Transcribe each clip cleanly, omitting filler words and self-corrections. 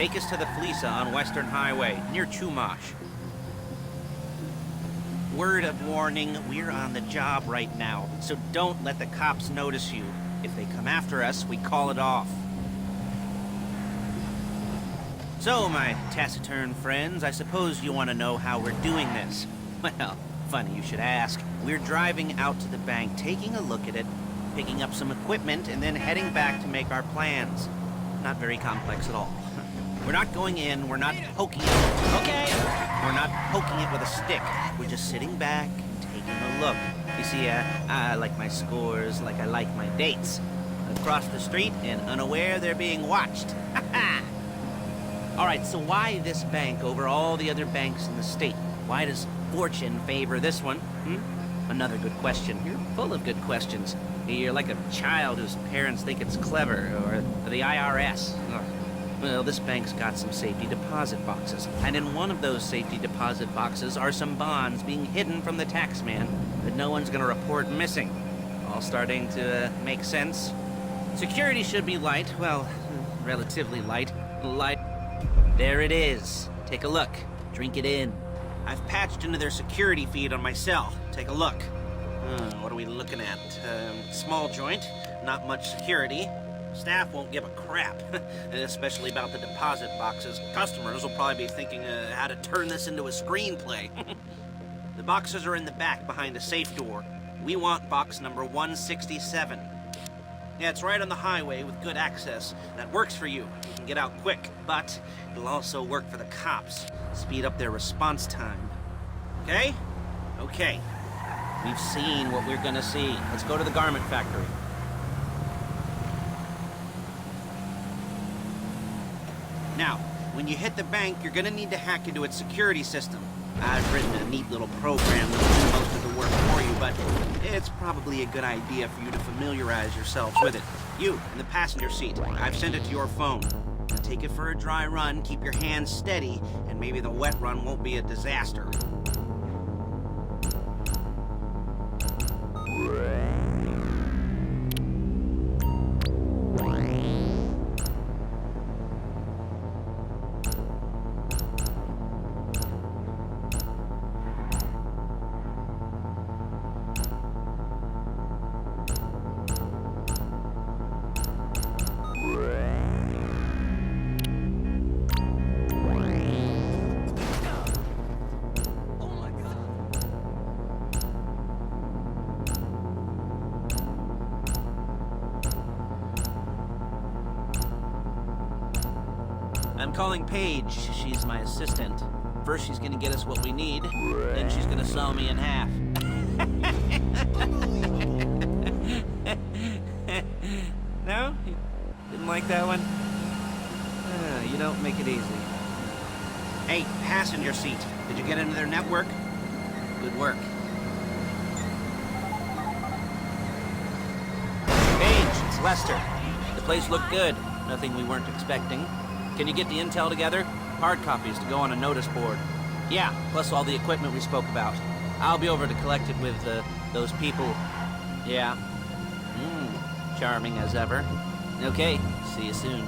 Take us to the Fleeca on Western Highway, near Chumash. Word of warning, we're on the job right now, so don't let the cops notice you. If they come after us, we call it off. So, my taciturn friends, I suppose you want to know how we're doing this. Well, funny you should ask. We're driving out to the bank, taking a look at it, picking up some equipment, and then heading back to make our plans. Not very complex at all. We're not going in, we're not poking it. Okay! We're not poking it with a stick. We're just sitting back and taking a look. You see, I like my scores like I like my dates. Across the street and unaware they're being watched. Alright, so why this bank over all the other banks in the state? Why does fortune favor this one? Another good question. You're full of good questions. You're like a child whose parents think it's clever, or the IRS. Ugh. Well, this bank's got some safety deposit boxes, and in one of those safety deposit boxes are some bonds being hidden from the taxman that no one's gonna report missing. All starting to make sense? Security should be light, well, relatively light. There it is. Take a look. Drink it in. I've patched into their security feed on my cell. Take a look. What are we looking at? Small joint, not much security. Staff won't give a crap, especially about the deposit boxes. Customers will probably be thinking how to turn this into a screenplay. The boxes are in the back behind a safe door. We want box number 167. Yeah, it's right on the highway with good access. That works for you. You can get out quick, but it'll also work for the cops. Speed up their response time. Okay? Okay. We've seen what we're gonna see. Let's go to the garment factory. Now, when you hit the bank, you're gonna need to hack into its security system. I've written a neat little program that'll do most of the work for you, but it's probably a good idea for you to familiarize yourselves with it. You, in the passenger seat, I've sent it to your phone. Now take it for a dry run, keep your hands steady, and maybe the wet run won't be a disaster. I'm calling Paige. She's my assistant. First, she's gonna get us what we need, then she's gonna saw me in half. No? You didn't like that one? You don't make it easy. Hey, passenger seat. Did you get into their network? Good work. Paige, it's Lester. The place looked good. Nothing we weren't expecting. Can you get the intel together? Hard copies to go on a notice board. Yeah, plus all the equipment we spoke about. I'll be over to collect it with, those people. Yeah. Charming as ever. Okay, see you soon.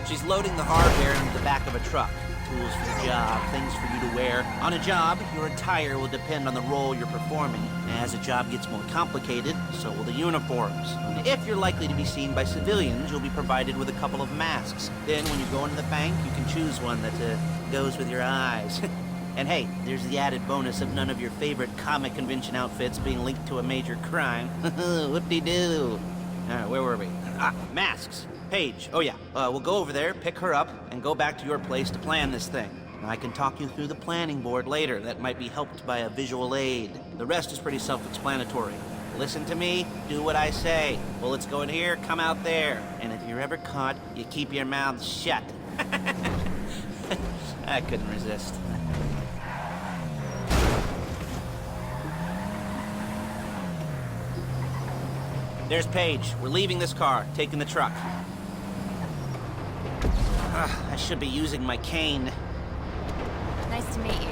She's loading the hardware into the back of a truck. Tools for the job, things for you to wear. On a job, your attire will depend on the role you're performing. As the job gets more complicated, so will the uniforms. If you're likely to be seen by civilians, you'll be provided with a couple of masks. Then when you go into the bank, you can choose one that goes with your eyes. And hey, there's the added bonus of none of your favorite comic convention outfits being linked to a major crime. Whoop-de-doo. Where were we? Masks. Paige. Oh yeah, we'll go over there, pick her up, and go back to your place to plan this thing. I can talk you through the planning board later. That might be helped by a visual aid. The rest is pretty self-explanatory. Listen to me, do what I say. Bullets go in here, come out there. And if you're ever caught, you keep your mouth shut. I couldn't resist. There's Paige. We're leaving this car, taking the truck. I should be using my cane. Nice to meet you.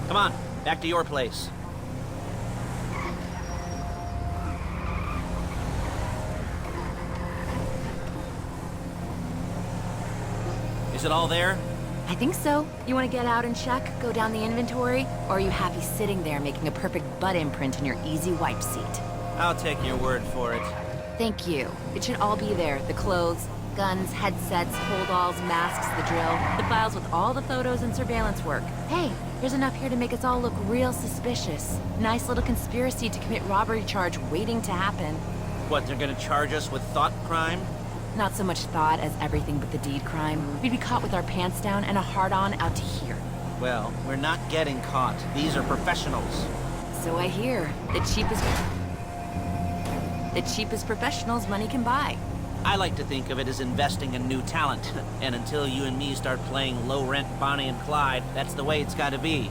Come on, back to your place. Is it all there? I think so. You want to get out and check, go down the inventory, or are you happy sitting there making a perfect butt imprint in your easy wipe seat? I'll take your word for it. Thank you. It should all be there. The clothes, guns, headsets, holdalls, masks, the drill, the files with all the photos and surveillance work. Hey, there's enough here to make us all look real suspicious. Nice little conspiracy to commit robbery charge waiting to happen. What, they're gonna charge us with thought crime? Not so much thought as everything but the deed crime. We'd be caught with our pants down and a hard-on out to here. Well, we're not getting caught. These are professionals. So I hear. The cheapest professionals money can buy. I like to think of it as investing in new talent. And until you and me start playing low-rent Bonnie and Clyde, that's the way it's gotta be.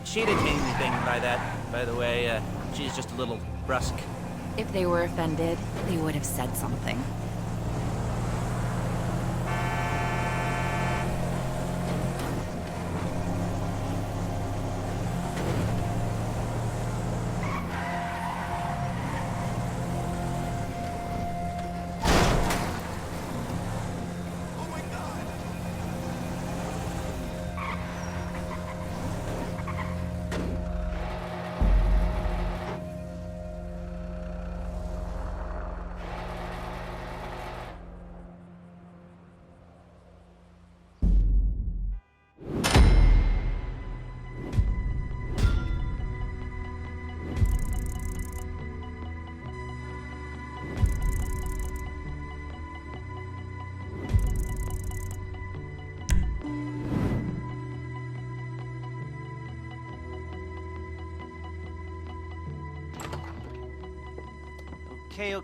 She didn't mean anything by that, by the way. She's just a little brusque. If they were offended, they would have said something.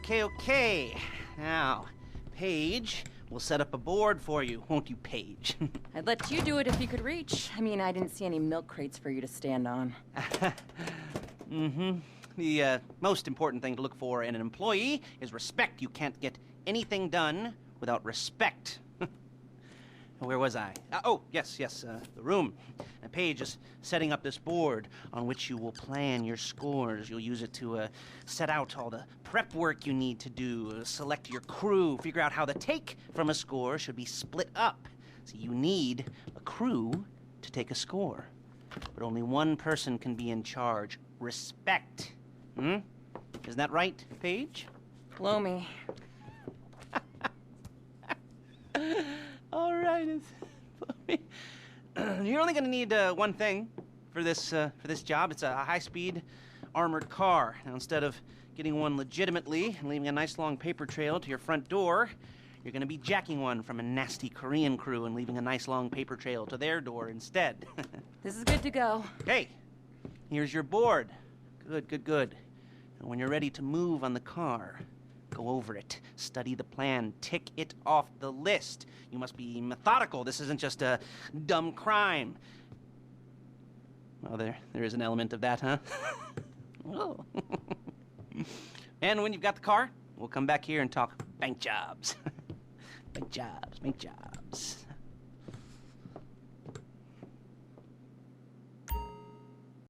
Okay. Now, Paige, we'll set up a board for you, won't you, Paige? I'd let you do it if you could reach. I mean, I didn't see any milk crates for you to stand on. The most important thing to look for in an employee is respect. You can't get anything done without respect. Where was I? Yes, the room. Paige is setting up this board on which you will plan your scores. You'll use it to set out all the prep work you need to do, select your crew, figure out how the take from a score should be split up. So you need a crew to take a score. But only one person can be in charge. Respect. Isn't that right, Paige? Blow me. All right. You're only going to need one thing for this job. It's a high-speed armored car. Now, instead of getting one legitimately and leaving a nice long paper trail to your front door, you're going to be jacking one from a nasty Korean crew and leaving a nice long paper trail to their door instead. This is good to go. Hey, here's your board. Good. And when you're ready to move on the car, go over it, study the plan, tick it off the list. You must be methodical. This isn't just a dumb crime. Well, there is an element of that, huh? Oh. And when you've got the car, we'll come back here and talk bank jobs. Bank jobs.